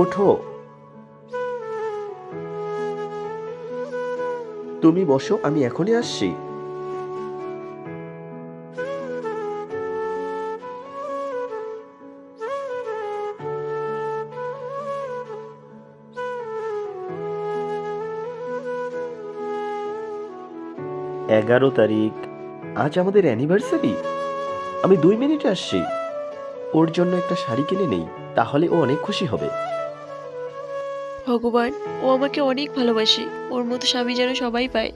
ওঠো, তুমি বসো, আমি এখনই আসছি। এগারো তারিখ, আজ আমাদের অ্যানিভার্সারি। আমি 2 মিনিটে আসছি। ওর জন্য একটা শাড়ি কিনে নেই, তাহলে ও অনেক খুশি হবে। ভগবান, ও আমাকে অনেক ভালোবাসে। ওর মতো স্বামী যেন সবাই পায়।